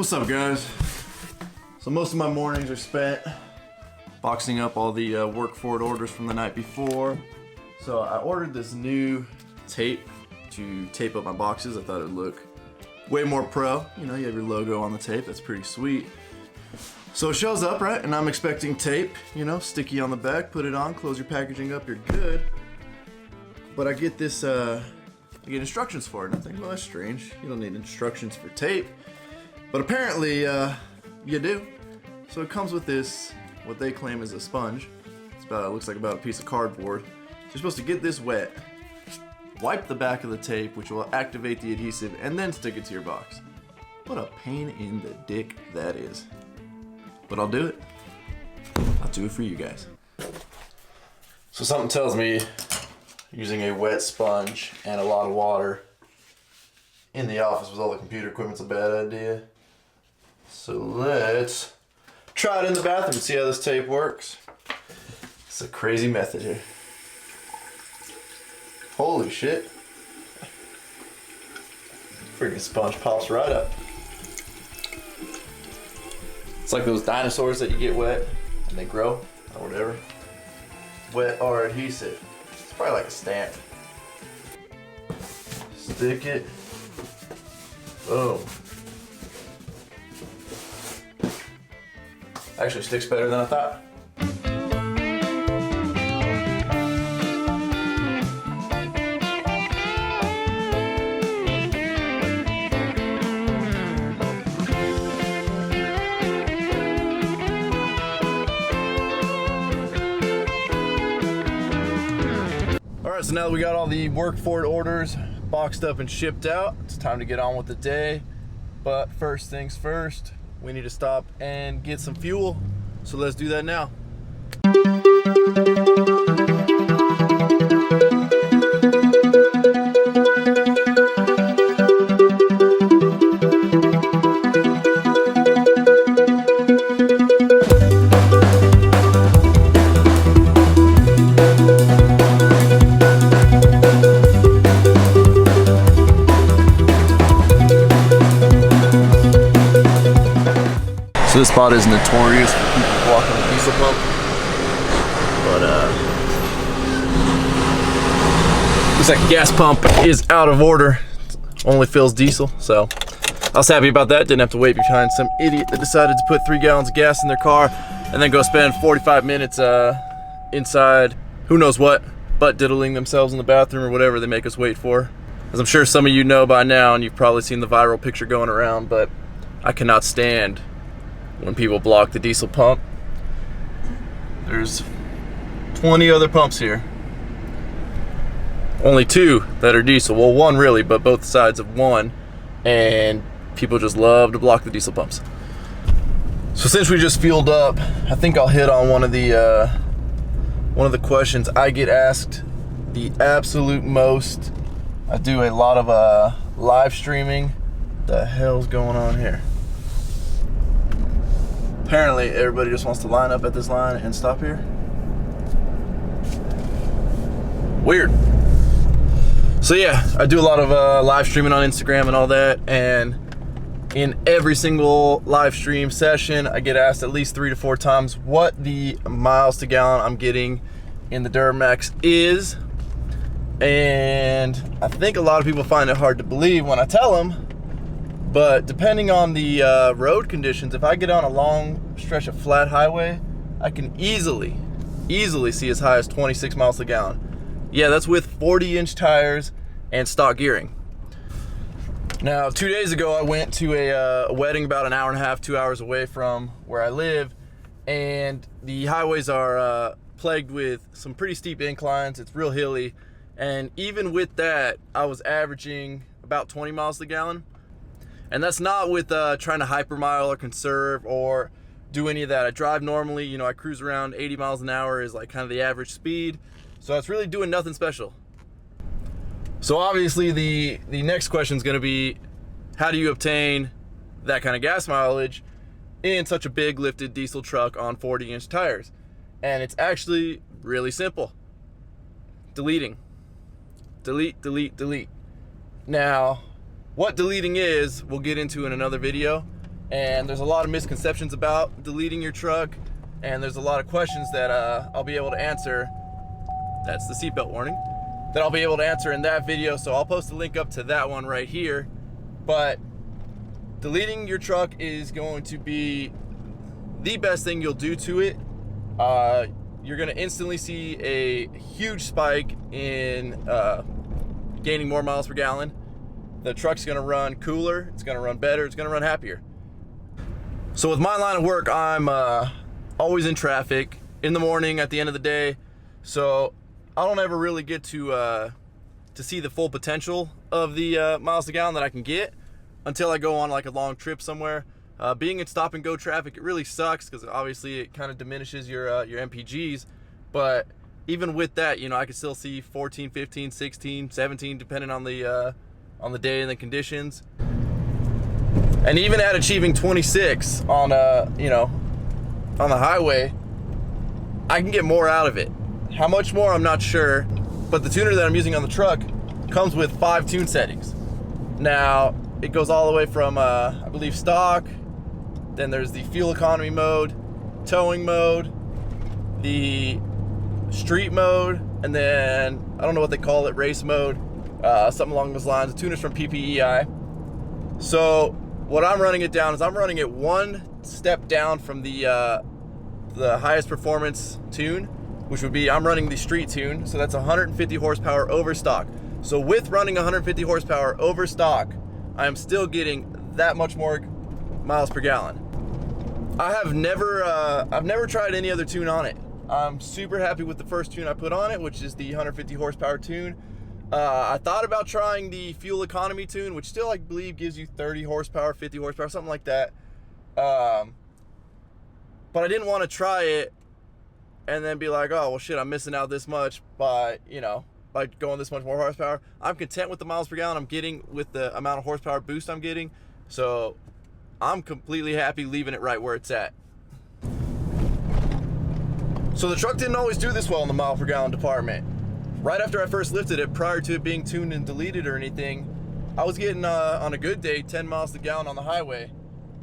What's up, guys? So most of my mornings are spent boxing up all the Workforit orders from the night before. So I ordered this new tape to tape up my boxes. I thought it would look way more pro. You know, you have your logo on the tape. That's pretty sweet. So it shows up, right? And I'm expecting tape, you know, sticky on the back. Put it on, close your packaging up, you're good. But I get this, I get instructions for it. And I think, well, that's strange. You don't need instructions for tape. But apparently, you do. So it comes with this, what they claim is a sponge. It looks like about a piece of cardboard. So you're supposed to get this wet, wipe the back of the tape, which will activate the adhesive, and then stick it to your box. What a pain in the dick that is. But I'll do it. I'll do it for you guys. So something tells me using a wet sponge and a lot of water in the office with all the computer equipment's a bad idea. So let's try it in the bathroom and see how this tape works. It's a crazy method here. Holy shit. Freaking sponge pops right up. It's like those dinosaurs that you get wet and they grow or whatever. Wet or adhesive. It's probably like a stamp. Stick it. Boom. Actually sticks better than I thought. Alright, so now that we got all the Workforit orders boxed up and shipped out, it's time to get on with the day. But first things first, we need to stop and get some fuel. So let's do that now. So this spot is notorious for people blocking the diesel pump, but looks like the gas pump is out of order. It only fills diesel, so I was happy about that. Didn't have to wait behind some idiot that decided to put 3 gallons of gas in their car and then go spend 45 minutes inside, who knows what, butt diddling themselves in the bathroom or whatever they make us wait for. As I'm sure some of you know by now, and you've probably seen the viral picture going around, but I cannot stand when people block the diesel pump. There's 20 other pumps here. Only 2 that are diesel. Well, 1 really, but both sides of 1. And people just love to block the diesel pumps. So since we just fueled up, I think I'll hit on one of the questions I get asked the absolute most. I do a lot of live streaming. What the hell's going on here? Apparently, everybody just wants to line up at this line and stop here. Weird. So yeah, I do a lot of live streaming on Instagram and all that, and in every single live stream session, I get asked at least 3 to 4 times what the miles to gallon I'm getting in the Duramax is. And I think a lot of people find it hard to believe when I tell them. But depending on the road conditions, if I get on a long stretch of flat highway, I can easily see as high as 26 miles a gallon. Yeah, that's with 40-inch tires and stock gearing. Now, 2 days ago, I went to a wedding about an hour and a half, 2 hours away from where I live, and the highways are plagued with some pretty steep inclines. It's real hilly, and even with that, I was averaging about 20 miles a gallon. And that's not with trying to hypermile or conserve or do any of that. I drive normally, you know, I cruise around 80 miles an hour is like kind of the average speed. So it's really doing nothing special. So obviously the next question is going to be, how do you obtain that kind of gas mileage in such a big lifted diesel truck on 40-inch tires? And it's actually really simple. Deleting. Delete, delete, delete. Now, what deleting is, we'll get into in another video, and there's a lot of misconceptions about deleting your truck, and there's a lot of questions that I'll be able to answer. That's the seatbelt warning. That I'll be able to answer in that video, so I'll post a link up to that one right here. But deleting your truck is going to be the best thing you'll do to it. You're gonna instantly see a huge spike in gaining more miles per gallon. The truck's gonna run cooler, it's gonna run better, it's gonna run happier. So with my line of work, I'm always in traffic in the morning, at the end of the day, so I don't ever really get to see the full potential of the miles per gallon that I can get until I go on like a long trip somewhere. Being in stop and go traffic, it really sucks because obviously it kind of diminishes your MPGs, but even with that, you know, I could still see 14, 15, 16, 17, depending on the day and the conditions. And even at achieving 26 on you know, on the highway, I can get more out of it. How much more, I'm not sure, but the tuner that I'm using on the truck comes with 5 tune settings. Now, it goes all the way from, I believe, stock, then there's the fuel economy mode, towing mode, the street mode, and then, I don't know what they call it, race mode, something along those lines. The tuner's from PPEI. So, what I'm running it down is I'm running it one step down from the highest performance tune, which would be, I'm running the street tune, so that's 150 horsepower over stock. So with running 150 horsepower over stock, I am still getting that much more miles per gallon. I've never tried any other tune on it. I'm super happy with the first tune I put on it, which is the 150 horsepower tune. I thought about trying the fuel economy tune, which still, I believe, gives you 30 horsepower, 50 horsepower, something like that. But I didn't want to try it and then be like, oh, well, shit, I'm missing out this much by, you know, by going this much more horsepower. I'm content with the miles per gallon I'm getting with the amount of horsepower boost I'm getting. So I'm completely happy leaving it right where it's at. So the truck didn't always do this well in the mile per gallon department. Right after I first lifted it, prior to it being tuned and deleted or anything, I was getting, on a good day, 10 miles per gallon on the highway,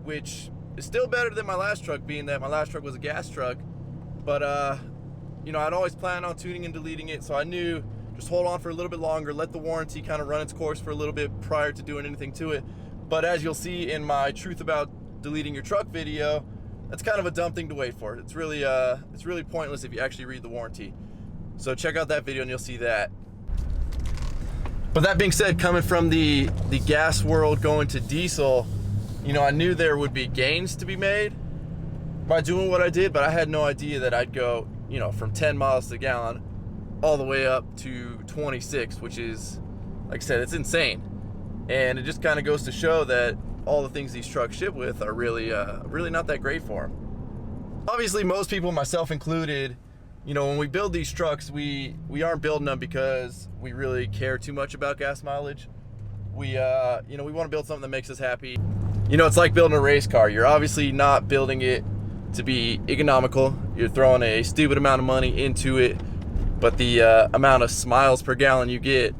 which is still better than my last truck, being that my last truck was a gas truck. But, you know, I'd always planned on tuning and deleting it, so I knew just hold on for a little bit longer, let the warranty kind of run its course for a little bit prior to doing anything to it. But as you'll see in my truth about deleting your truck video, that's kind of a dumb thing to wait for. It's really pointless if you actually read the warranty. So check out that video and you'll see that. But that being said, coming from the gas world going to diesel, you know, I knew there would be gains to be made by doing what I did, but I had no idea that I'd go, you know, from 10 miles to the gallon all the way up to 26, which is, like I said, it's insane. And it just kind of goes to show that all the things these trucks ship with are really not that great for them. Obviously, most people, myself included, you know, when we build these trucks, we aren't building them because we really care too much about gas mileage. We, you know, we want to build something that makes us happy. You know, it's like building a race car. You're obviously not building it to be economical. You're throwing a stupid amount of money into it, but the amount of miles per gallon you get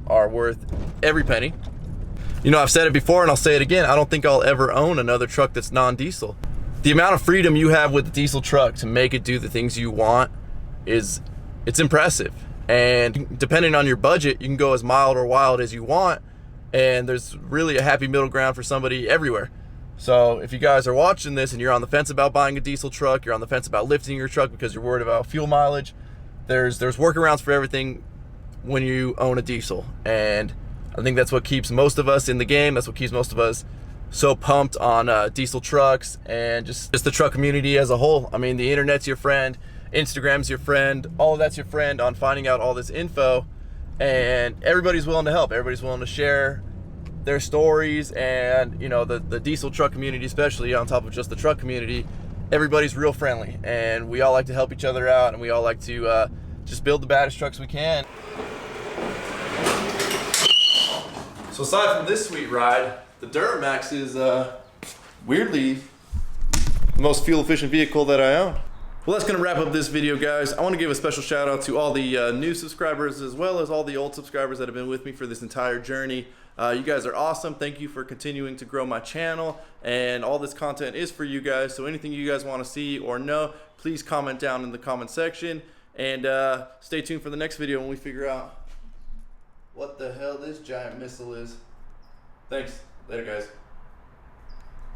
are worth every penny. You know, I've said it before and I'll say it again, I don't think I'll ever own another truck that's non-diesel. The amount of freedom you have with the diesel truck to make it do the things you want it's impressive. And depending on your budget, you can go as mild or wild as you want, and there's really a happy middle ground for somebody everywhere. So if you guys are watching this and you're on the fence about buying a diesel truck, you're on the fence about lifting your truck because you're worried about fuel mileage, there's workarounds for everything when you own a diesel. And I think that's what keeps most of us in the game. That's what keeps most of us so pumped on diesel trucks and just the truck community as a whole. I mean, the internet's your friend, Instagram's your friend, all of that's your friend on finding out all this info, and everybody's willing to help. Everybody's willing to share their stories, and you know, the diesel truck community, especially on top of just the truck community, everybody's real friendly, and we all like to help each other out, and we all like to just build the baddest trucks we can. So aside from this sweet ride, the DMAX is weirdly the most fuel efficient vehicle that I own. Well, that's going to wrap up this video, guys. I want to give a special shout out to all the new subscribers as well as all the old subscribers that have been with me for this entire journey. You guys are awesome. Thank you for continuing to grow my channel, and all this content is for you guys. So anything you guys want to see or know, please comment down in the comment section, and stay tuned for the next video when we figure out what the hell this giant missile is. Thanks. Later, guys.